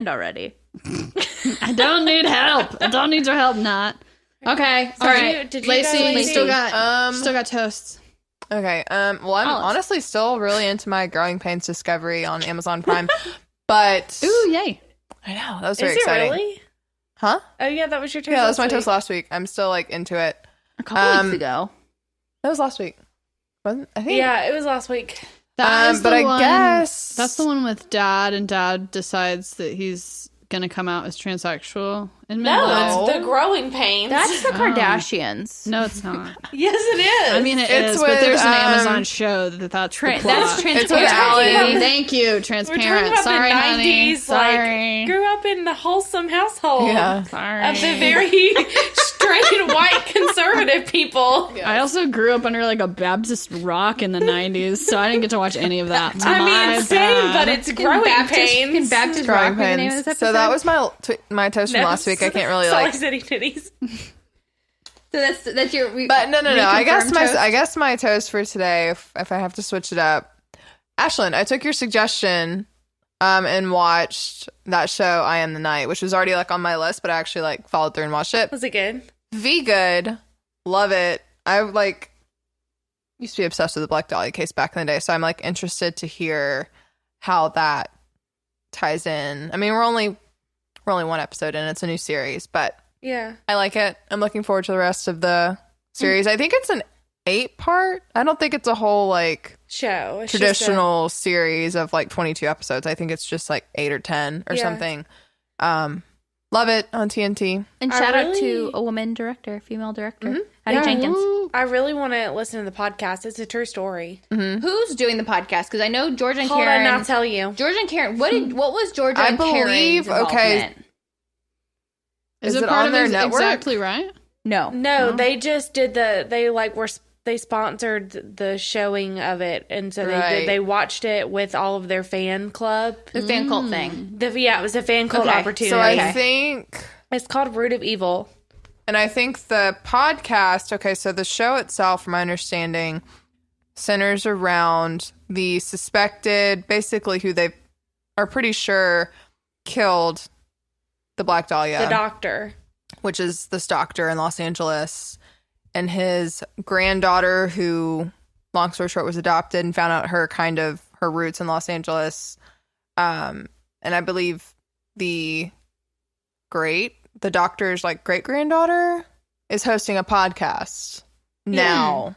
already. I don't need help. I don't need your help, Nat. Okay. All right. Did you Lacey, go, you Lacey? still got toasts. Okay. Well, I'm Olives. honestly still really into my Growing Pains Discovery on Amazon Prime, but Ooh, yay. I know that was very Is exciting. it really? Huh? Oh yeah, that was your toast. Yeah, that was my last toast week. last week. I'm still like into it. A couple weeks ago. That was last week. Wasn't I think? Yeah, it was last week. That is but the I one, guess that's the one with Dad, and Dad decides that he's gonna come out as transsexual. In No, Midlife. it's the Growing Pains. That's the Kardashians. No, it's not. yes, it is. I mean, It's it's but with, there's an Amazon show that's the That's plot. It's with transparent. Alan. Thank you, we're talking transparent. about Sorry, the honey. 90s. Sorry. Like, grew up in the wholesome household. Yeah. Sorry. Of the very straight white conservative people. I also grew up under like a Baptist rock in the 90s, so I didn't get to watch any of that. I My mean, same, bad. but it's Growing Pains. Can Baptist Growing Rock be the name of Pains. this episode? So that was my toast from last week. I can't really Salt like. Lake City titties. So that's your. But no. I reconfirmed guess my toast for today, if I have to switch it up, Ashlyn, I took your suggestion, and watched that show I Am the Night, which was already like on my list, but I actually like followed through and watched it. Was it good? Good, love it. I like used to be obsessed with the Black Dahlia case back in the day, so I'm like interested to hear how that ties in. I mean, we're only one episode in; it's a new series, but. Yeah. I like it. I'm looking forward to the rest of the series. I think it's an 8-part. I don't think it's a whole like Show. It's traditional series of like 22 episodes. I think it's just like 8 or 10 or Yeah. something. Love it on TNT. And I shout out really- to a woman director, female director, Mhm. Hattie Yeah. Jenkins. I really want to listen to the podcast. It's a true story. Who's doing the podcast? Because I know George and Hold Karen. on, I'll tell you. George and Karen. What was Georgia I and believe- Karen's okay. involvement? Is Is it it part on of their Ex- network? Exactly right? No. No, they just did they sponsored the showing of it, and so Right. they watched it with all of their fan club. The fan cult thing. It was a fan club Okay. opportunity. So I think, It's called Root of Evil. and I think the podcast, okay, so the show itself, from my understanding, centers around the suspected, basically who they are pretty sure killed the Black Dahlia. The doctor. Which is this doctor in Los Angeles, and his granddaughter, who, long story short, was adopted and found out her roots in Los Angeles. And I believe the doctor's like great granddaughter is hosting a podcast now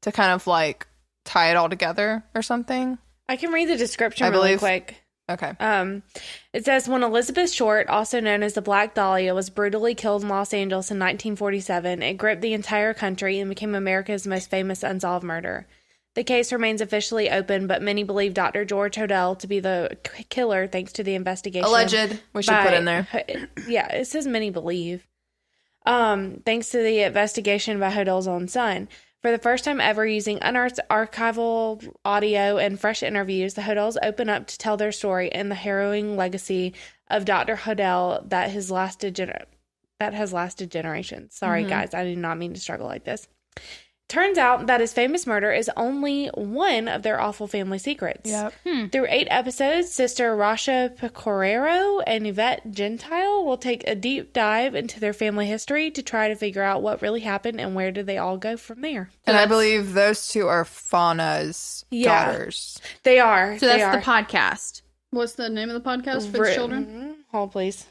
to kind of like tie it all together or something. I can read the description I really believe- quick. Okay. It says, when Elizabeth Short, also known as the Black Dahlia, was brutally killed in Los Angeles in 1947, it gripped the entire country and became America's most famous unsolved murder. The case remains officially open, but many believe Dr. George Hodel to be the killer thanks to the investigation. Alleged. We should put in there. Yeah, it says many believe. Thanks to the investigation by Hodel's own son. For the first time ever, using unearthed archival audio and fresh interviews, the Hodels open up to tell their story and the harrowing legacy of Dr. Hodel that has lasted generations. Sorry, guys, I did not mean to struggle like this. Turns out that his famous murder is only one of their awful family secrets. Yep. Through 8 episodes, Sister Rasha Pecoraro and Yvette Gentile will take a deep dive into their family history to try to figure out what really happened and where did they all go from there. And I believe those two are Fauna's daughters. They are. So that's the podcast. What's the name of the podcast for the children? Hold, please.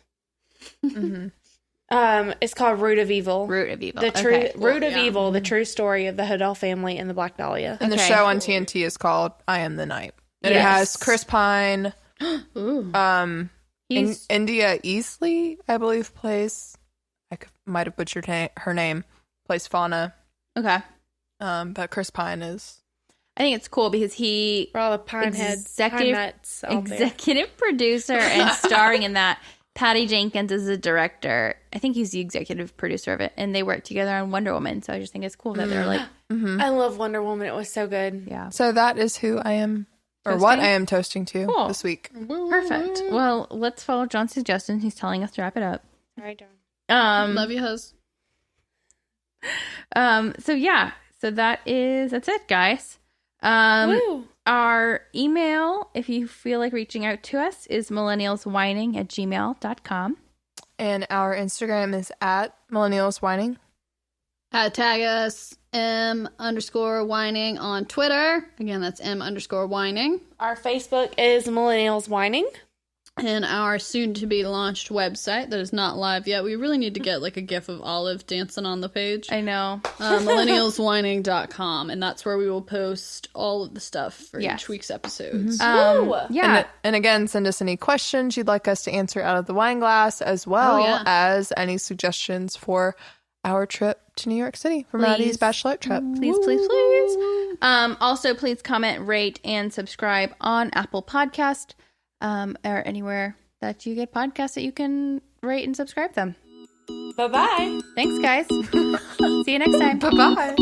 It's called Root of Evil. Root of Evil. The true Okay. Root of Evil, the true story of the Hodel family and the Black Dahlia. And the Okay. show on TNT is called I Am the Night. And Yes. it has Chris Pine. Ooh. India Easley, I believe, plays. Might have butchered her name. Plays Fauna. Okay. But Chris Pine is. I think it's cool because he For all the pine heads, pine executive nuts out there. executive producer and starring in that. Patty Jenkins is the director. I think he's the executive producer of it, and they work together on Wonder Woman. So I just think it's cool that they're like, I love Wonder Woman. It was so good. yeah, So that is who I am, or what I am toasting to Cool. this week. perfect. Well, let's follow John's suggestion. He's telling us to wrap it up. All right, John. Love you, hus. So yeah, so that's it, guys. Woo. Our email, if you feel like reaching out to us, is millennialswhining@gmail.com. And our Instagram is at millennialswhining. Tag us M_whining on Twitter. Again, that's M_whining. Our Facebook is Millennials Whining. And our soon-to-be-launched website that is not live yet. We really need to get like a gif of Olive dancing on the page. I know. Millennialswhining.com. And that's where we will post all of the stuff for each week's episodes. Yeah. And again, send us any questions you'd like us to answer out of the wine glass, as well as any suggestions for our trip to New York City for Maddie's bachelorette trip. Please. Also, please comment, rate, and subscribe on Apple Podcast. Or anywhere that you get podcasts that you can rate and subscribe them. Bye-bye. Thanks, guys. See you next time. Bye-bye.